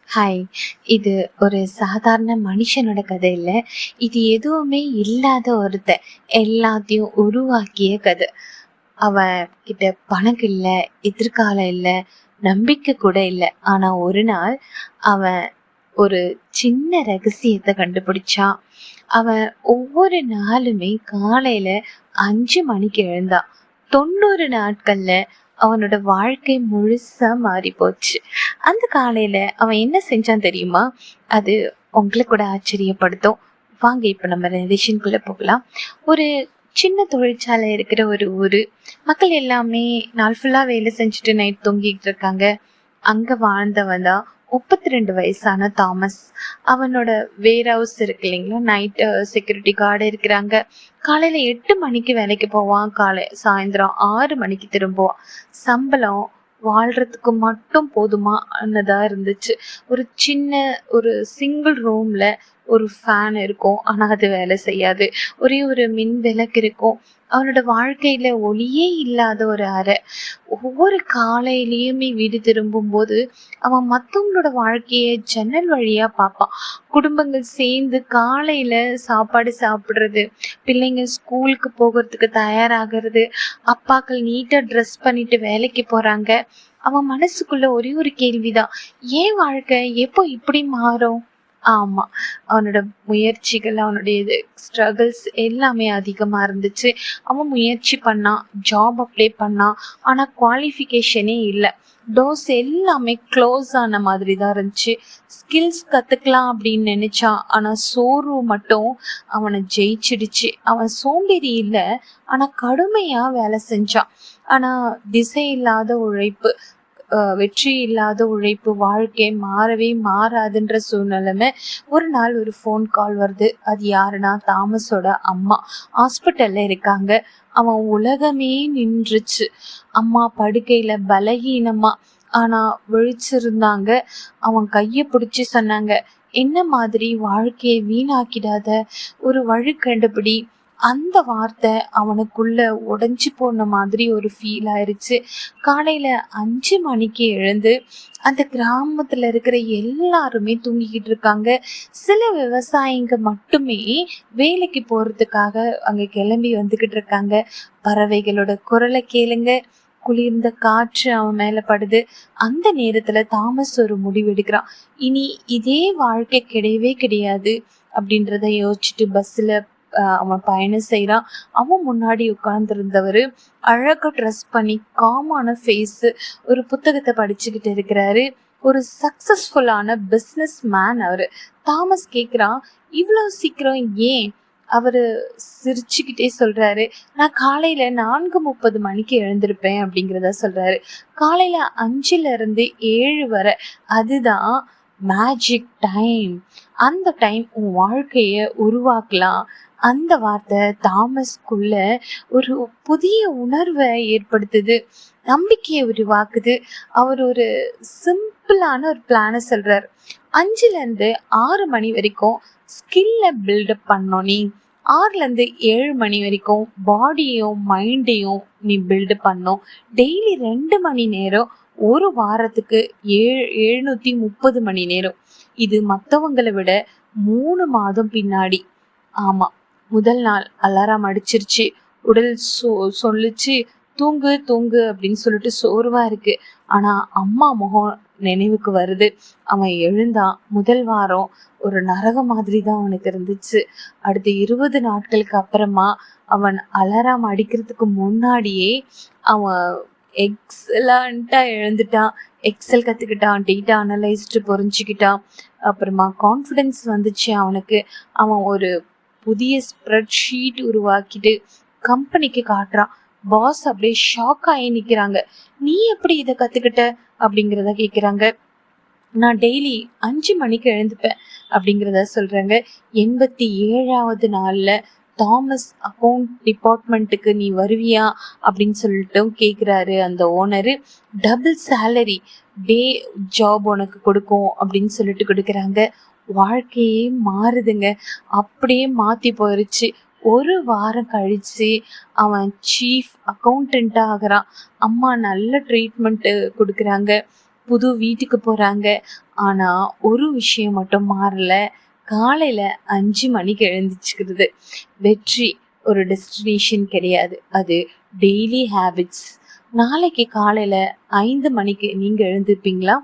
Hi. இது ஒரு சாதாரண மனுஷனோட கதை இல்லை. இது எதுவுமே இல்லாத ஒருத்தன் எல்லாத்தையும் உருவாக்கிய கதை. அவன் கிட்ட பணம் இல்லை, எதிர்காலம் இல்லை, நம்பிக்கை கூட இல்லை. ஆனா ஒரு நாள் அவன் ஒரு சின்ன ரகசியத்தை கண்டுபிடிச்சான். அவன் ஒவ்வொரு நாளுமே காலையில 5 மணிக்கு எழுந்தான். 90 நாட்கள்ல அவனோட வாழ்க்கை முழுசா மாறி போச்சு. அந்த காலையில அவன் என்ன செஞ்சான் தெரியுமா? அது உங்களை கூட ஆச்சரியப்படுத்தும். வாங்க இப்ப நம்ம ரிலேஷனுக்குள்ள போகலாம். ஒரு சின்ன தொழிற்சாலை இருக்கிற ஒரு ஊரு. மக்கள் எல்லாமே நாள் ஃபுல்லா வேலை செஞ்சுட்டு நைட் தூங்கிட்டு இருக்காங்க. அங்க வாழ்ந்தவன் தான் 32 வயசான தாமஸ். அவனோட வேர் ஹவுஸ் இருக்கு இல்லைங்களா, நைட் செக்யூரிட்டி கார்டு இருக்கிறாங்க. காலையில 8 மணிக்கு வேலைக்கு போவான், சாயந்தரம் 6 மணிக்கு திரும்புவான். சம்பளம் வாழ்றதுக்கு மட்டும் போதுமானதா இருந்துச்சு. ஒரு சின்ன ஒரு சிங்கிள் ரூம்ல ஒரு ஃபேன் இருக்கும், ஆனா அது வேலை செய்யாது. ஒரே ஒரு மின் விளக்கு இருக்கும். அவனோட வாழ்க்கையில ஒளியே இல்லாத ஒரு அறை. ஒவ்வொரு காலையிலயுமே வீடு திரும்பும் போது அவன் மத்தவங்களோட வாழ்க்கைய ஜன்னல் வழியா பார்ப்பான். குடும்பங்கள் சேர்ந்து காலையில சாப்பாடு சாப்பிடுறது, பிள்ளைங்க ஸ்கூலுக்கு போகிறதுக்கு தயாராகிறது, அப்பாக்கள் நீட்டா ட்ரெஸ் பண்ணிட்டு வேலைக்கு போறாங்க. அவன் மனசுக்குள்ள ஒரே ஒரு கேள்விதான், ஏன் வாழ்க்கை எப்போ இப்படி மாறும்? ஆமா, அவனோட முயற்சிகள், அவனுடைய ஸ்ட்ரகிள்ஸ் எல்லாமே அதிகமா இருந்துச்சு. அவன் முயற்சி பண்ணான், ஜாப் அப்ளை பண்ணான், ஆனா குவாலிஃபிகேஷனே இல்லை. டோர்ஸ் எல்லாமே க்ளோஸ் ஆன மாதிரி தான் இருந்துச்சு. ஸ்கில்ஸ் கத்துக்கலாம் அப்படின்னு நினைச்சான், ஆனா சோர்வு மட்டும் அவனை ஜெயிச்சிடுச்சு. அவன் சோம்பேறி இல்லை, ஆனா கடுமையா வேலை செஞ்சான். ஆனா திசை இல்லாத உழைப்பு, வெற்றி இல்லாத உழைப்பு, வாழ்க்கை மாறவே மாறாதுன்ற சூழ்நிலைமை. ஒரு நாள் ஒரு ஃபோன் கால் வருது. அது யாருன்னா தாமஸோட அம்மா. ஹாஸ்பிட்டல்ல இருக்காங்க. அவன் உலகமே நின்றுச்சு. அம்மா படுக்கையில பலகீனமா ஆனா விழிச்சிருந்தாங்க. அவன் கைய பிடிச்சு சொன்னாங்க, என்ன மாதிரி வாழ்க்கையை வீணாக்கிடாத, ஒரு வழி கண்டுபிடி. அந்த வார்த்தை அவனுக்குள்ள உடைஞ்சு போன மாதிரி ஒரு ஃபீல் ஆயிருச்சு. காலையில 5 மணிக்கு எழுந்து அந்த கிராமத்துல இருக்கிற எல்லாருமே தூங்கிக்கிட்டு இருக்காங்க. சில விவசாயிங்க மட்டுமே வேலைக்கு போறதுக்காக அங்க கிளம்பி வந்துகிட்டு இருக்காங்க. பறவைகளோட குரலை கேளுங்க, குளிர்ந்த காற்று அவன் மேல படுது. அந்த நேரத்துல தாமஸ் ஒரு முடிவு எடுக்கிறான். இனி இதே வாழ்க்கை கிடையவே கிடையாது அப்படின்றத யோசிச்சுட்டு பஸ்ல அவன் பயணம் செய்யறான். அவன் முன்னாடி உட்கார்ந்து இருந்தவரு அழகா ட்ரெஸ் பண்ணி காமான ஃபேஸ், ஒரு புத்தகத்தை படிச்சுக்கிட்டு இருக்கிறாரு. ஒரு சக்சஸ்ஃபுல்லான பிஸ்னஸ் மேன் அவரு. தாமஸ் கேக்குறான், இவ்வளவு சீக்கிரம் ஏன்? அவரு சிரிச்சுக்கிட்டே சொல்றாரு, நான் காலையில 4:30 மணிக்கு எழுந்திருப்பேன் அப்படிங்கிறத சொல்றாரு. காலையில 5 to 7 வரை அதுதான் மேஜிக் டைம். அந்த டைம் உன் வாழ்க்கைய உருவாக்கலாம். அந்த வார்த்தை தாமஸ்குள்ள ஒரு புதிய உணர்வை ஏற்படுத்துது, நம்பிக்கையை உருவாக்குது. அவர் ஒரு சிம்பிளான ஒரு பிளான சொல்றார். 5 to 6 மணி வரைக்கும் ஸ்கில்ல பில்டப் பண்ணணும். நீ 6 to 7 மணி வரைக்கும் பாடியையும் மைண்டையும் நீ பில்டு பண்ணும். டெய்லி 2 மணி நேரம், ஒரு வாரத்துக்கு 730 மணி நேரம். இது மற்றவங்களை விட 3 மாதம் பின்னாடி. ஆமா, முதல் நாள் அலாரம் அடிச்சிருச்சு. உடல் சொல்லுச்சு, தூங்கு தூங்கு அப்படின்னு சொல்லிட்டு சோர்வா இருக்கு. ஆனா அம்மா முகம் நினைவுக்கு வருது. அவன் எழுந்தான். முதல் வாரம் ஒரு நரக மாதிரி தான் அவனுக்கு இருந்துச்சு. அடுத்த 20 நாட்களுக்கு அப்புறமா அவன் அலாரம் அடிக்கிறதுக்கு முன்னாடியே அவன் எக்ஸலண்டா எழுந்துட்டான். எக்ஸல் கத்துக்கிட்டான், டேட்டா அனலைஸ்டு புரிஞ்சுக்கிட்டான். அப்புறமா கான்ஃபிடென்ஸ் வந்துச்சு அவனுக்கு. அவன் ஒரு புதிய ஸ்ப்ரெட் ஷீட் உருவாக்கிட்டு கம்பெனிக்கு காட்டுறான். பாஸ் அப்படியே ஷாக் ஆகி நிக்கிறாங்க. நீ எப்படி இதை கத்துக்கிட்ட அப்படிங்கிறத கேக்குறாங்க. நான் டெய்லி 5 மணிக்கு எழுந்துப்பேன் அப்படிங்கிறத சொல்றாங்க. 87வது நாள்ல தாமஸ் அக்கௌண்ட் டிபார்ட்மெண்ட்டுக்கு நீ வருவியா அப்படின்னு சொல்லிட்டு கேக்குறாரு அந்த ஓனரு. டபுள் சேலரி, டே ஜாப் உனக்கு கொடுக்கும் அப்படின்னு சொல்லிட்டு கொடுக்குறாங்க. வாழ்க்கையே மாறுதுங்க. அப்படியே மாத்தி போயிருச்சு. ஒரு வாரம் கழிச்சு அவன் சீஃப் அக்கௌண்டன்டா ஆகுறான். அம்மா நல்ல ட்ரீட்மெண்ட் கொடுக்குறாங்க. புது வீட்டுக்கு போறாங்க. ஆனா ஒரு விஷயம் மட்டும் மாறல. காலையில 5 மணிக்கு எழுந்திருச்சுக்கிறது. வெற்றி ஒரு டெஸ்டினேஷன் கிடையாது. அது டெய்லி ஹேபிட்ஸ். நாளைக்கு காலையில 5 மணிக்கு நீங்க எழுந்திருப்பீங்களா?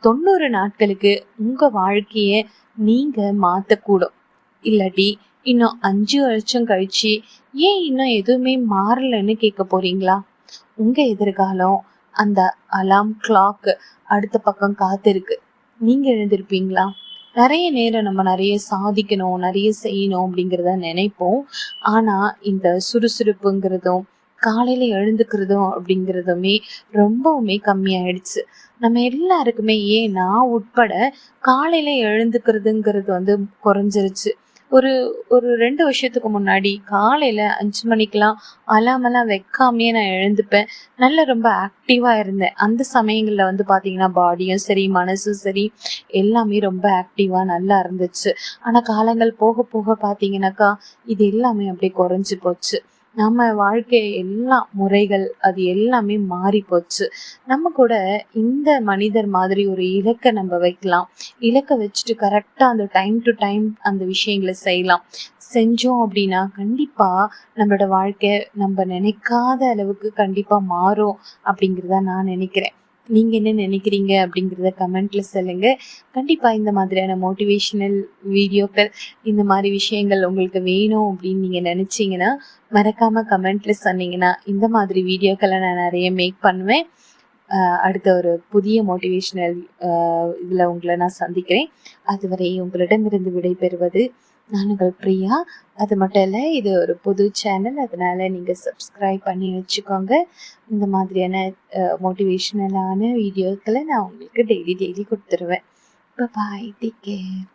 90 நாட்களுக்கு உங்க வாழ்க்கைய நீங்க மாத்தக்கூடும். இல்லாட்டி இன்னும் 5 வருஷம் கழிச்சு ஏன் இன்னும் எதுவுமே மாறலன்னு கேட்க போறீங்களா? உங்க எதிர்காலம் அந்த அலாம் கிளாக் அடுத்த பக்கம் காத்திருக்கு. நீங்க எழுந்திருப்பீங்களா? நிறைய நேரம் நம்ம நிறைய சாதிக்கணும், நிறைய செய்யணும் அப்படிங்கிறத நினைப்போம். ஆனா இந்த சுறுசுறுப்புங்கிறதும் காலையில எழுந்துக்கிறதும் அப்படிங்கிறதுமே ரொம்பவுமே கம்மியாயிடுச்சு. நம்ம எல்லாருக்குமே, ஏன் நான் உட்பட, காலையில எழுந்துக்கிறதுங்கிறது குறைஞ்சிருச்சு. ஒரு ஒரு 2 வருஷத்துக்கு முன்னாடி காலையில 5 மணிக்கெல்லாம் அலாமெல்லாம் வைக்காமயே நான் எழுந்துப்பேன். ரொம்ப ஆக்டிவா இருந்தேன். அந்த சமயங்கள்ல பாத்தீங்கன்னா பாடியும் சரி மனசும் சரி எல்லாமே ரொம்ப ஆக்டிவா நல்லா இருந்துச்சு. ஆனா காலங்கள் போக போக பாத்தீங்கன்னாக்கா இது எல்லாமே அப்படியே குறைஞ்சு போச்சு. நம்ம வாழ்க்கை எல்லாம் முறைகள் அது எல்லாமே மாறி போச்சு. நம்ம கூட இந்த மனிதர் மாதிரி ஒரு இலக்கை நம்ம வைக்கலாம். இலக்கை வச்சுட்டு கரெக்டா அந்த டைம் டு டைம் அந்த விஷயங்களை செய்யலாம். செஞ்சோம் அப்படின்னா கண்டிப்பா நம்மளோட வாழ்க்கை நம்ம நினைக்காத அளவுக்கு கண்டிப்பா மாறும் அப்படிங்கிறத நான் நினைக்கிறேன். நீங்க என்ன நினைக்கிறீங்க அப்படிங்கிறத கமெண்ட்ல சொல்லுங்க. கண்டிப்பா இந்த மாதிரியான மோட்டிவேஷனல் வீடியோக்கள், இந்த மாதிரி விஷயங்கள் உங்களுக்கு வேணும் அப்படின்னு நீங்க நினைச்சீங்கன்னா மறக்காம கமெண்ட்ல சொன்னீங்கன்னா இந்த மாதிரி வீடியோக்களை நான் நிறைய மேக் பண்ணுவேன். அடுத்த ஒரு புதிய மோட்டிவேஷனல் இதில் உங்களை நான் சந்திக்கிறேன். அதுவரை உங்களிடமிருந்து விடைபெறுவது நான் உங்கள் பிரியா. அது மட்டும் இல்லை, இது ஒரு புது சேனல், அதனால நீங்கள் சப்ஸ்கிரைப் பண்ணி வச்சுக்கோங்க. இந்த மாதிரியான மோட்டிவேஷ்னலான வீடியோக்களை நான் உங்களுக்கு டெய்லி கொடுத்துருவேன். பாய், டேக் கேர்.